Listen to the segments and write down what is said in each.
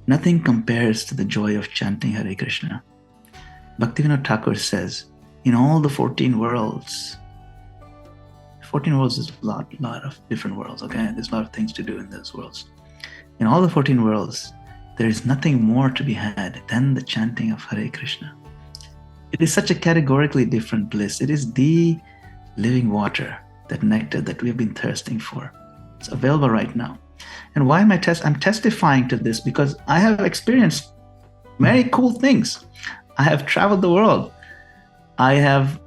Nothing compares to the joy of chanting Hare Krishna. Bhaktivinoda Thakur says, in all the 14 worlds is a lot of different worlds, okay? There's a lot of things to do in those worlds. In all the 14 worlds, there is nothing more to be had than the chanting of Hare Krishna. It is such a categorically different bliss. It is the living water, that nectar that we've been thirsting for. It's available right now. And why am I'm testifying to this because I have experienced very cool things. I have traveled the world. I have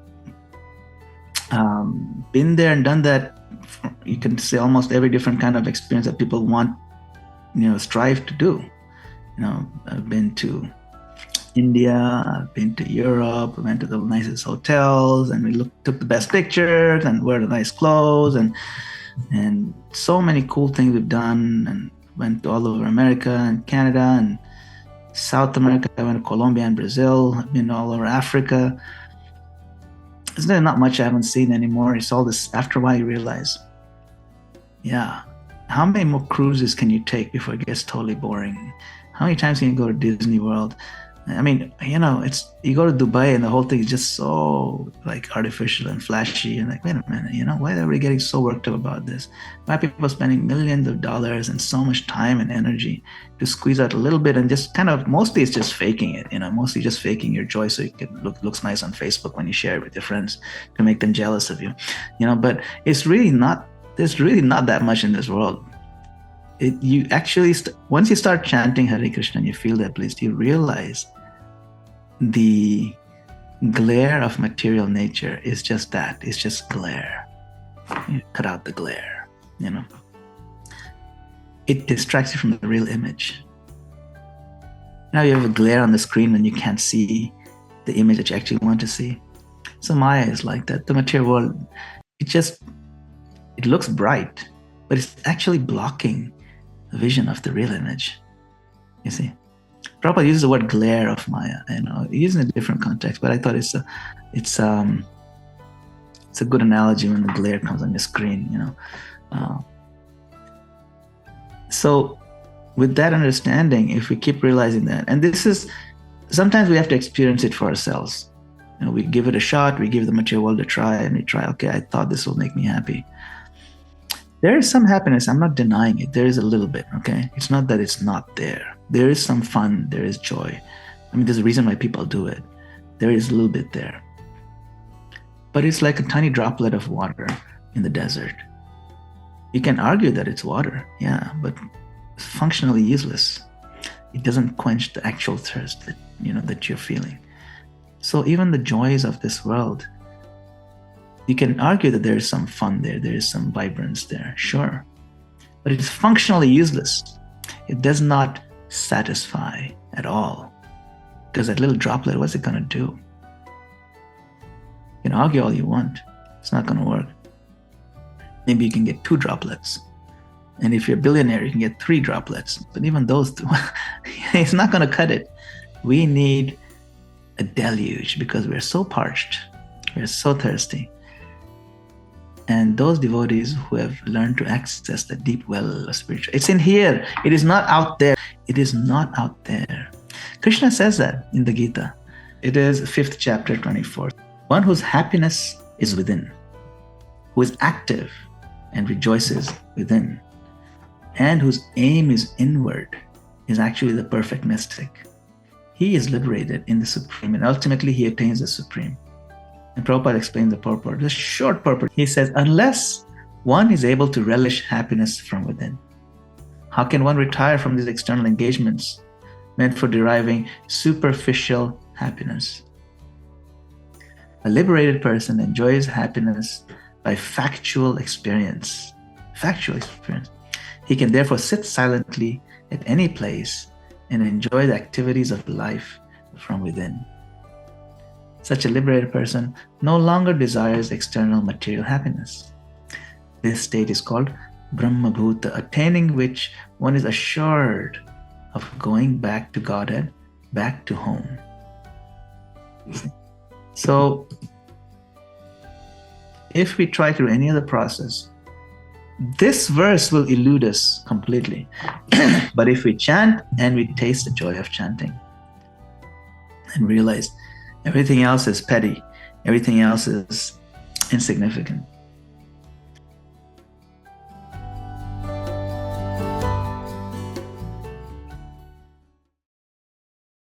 been there and done that. You can say almost every different kind of experience that people want, strive to do. I've been to India, I've been to Europe, I went to the nicest hotels, and we took the best pictures and wear the nice clothes, and so many cool things we've done, and went all over America and Canada and South America. I went to Colombia and Brazil. I've been all over Africa. There's not much I haven't seen anymore. It's all this. After a while, you realize, how many more cruises can you take before it gets totally boring? How many times can you go to Disney World? I mean, you go to Dubai and the whole thing is just so like artificial and flashy, and like, wait a minute, why are we getting so worked up about this? Why are people spending millions of dollars and so much time and energy to squeeze out a little bit and just mostly it's just faking it, mostly just faking your joy so you can looks nice on Facebook when you share it with your friends to make them jealous of you, but it's really not, there's really not that much in this world. You actually, once you start chanting Hare Krishna and you feel that bliss, you realize the glare of material nature is just that. It's just glare. You cut out the glare, It distracts you from the real image. Now you have a glare on the screen when you can't see the image that you actually want to see. So Maya is like that. The material world, it looks bright, but it's actually blocking the vision of the real image. You see? Prabhupada uses the word glare of Maya, he uses in a different context, but I thought it's a good analogy when the glare comes on your screen, So with that understanding, if we keep realizing that, and this is, sometimes we have to experience it for ourselves. We give it a shot, we give the material world a try, and we try, okay, I thought this will make me happy. There is some happiness, I'm not denying it. There is a little bit, okay? It's not that it's not there. There is some fun, there is joy. There's a reason why people do it. There is a little bit there. But it's like a tiny droplet of water in the desert. You can argue that it's water, but it's functionally useless. It doesn't quench the actual thirst that you're feeling. So even the joys of this world, you can argue that there is some fun there is some vibrance there, sure. But it's functionally useless. It does not satisfy at all. Because that little droplet, what's it going to do? You can argue all you want. It's not going to work. Maybe you can get 2 droplets. And if you're a billionaire, you can get 3 droplets. But even those 2, it's not going to cut it. We need a deluge because we're so parched. We're so thirsty. And those devotees who have learned to access the deep well of spiritual, it's in here. It is not out there. It is not out there. Krishna says that in the Gita. It is 5th chapter, 24th. One whose happiness is within, who is active and rejoices within, and whose aim is inward, is actually the perfect mystic. He is liberated in the Supreme, and ultimately he attains the Supreme. And Prabhupada explains the purport, the short purport. He says, unless one is able to relish happiness from within, how can one retire from these external engagements meant for deriving superficial happiness? A liberated person enjoys happiness by factual experience. Factual experience. He can therefore sit silently at any place and enjoy the activities of life from within. Such a liberated person no longer desires external material happiness. This state is called Brahma-bhuta, attaining which one is assured of going back to Godhead, back to home. So, if we try through any other process, this verse will elude us completely. But if we chant and we taste the joy of chanting and realize everything else is petty, everything else is insignificant,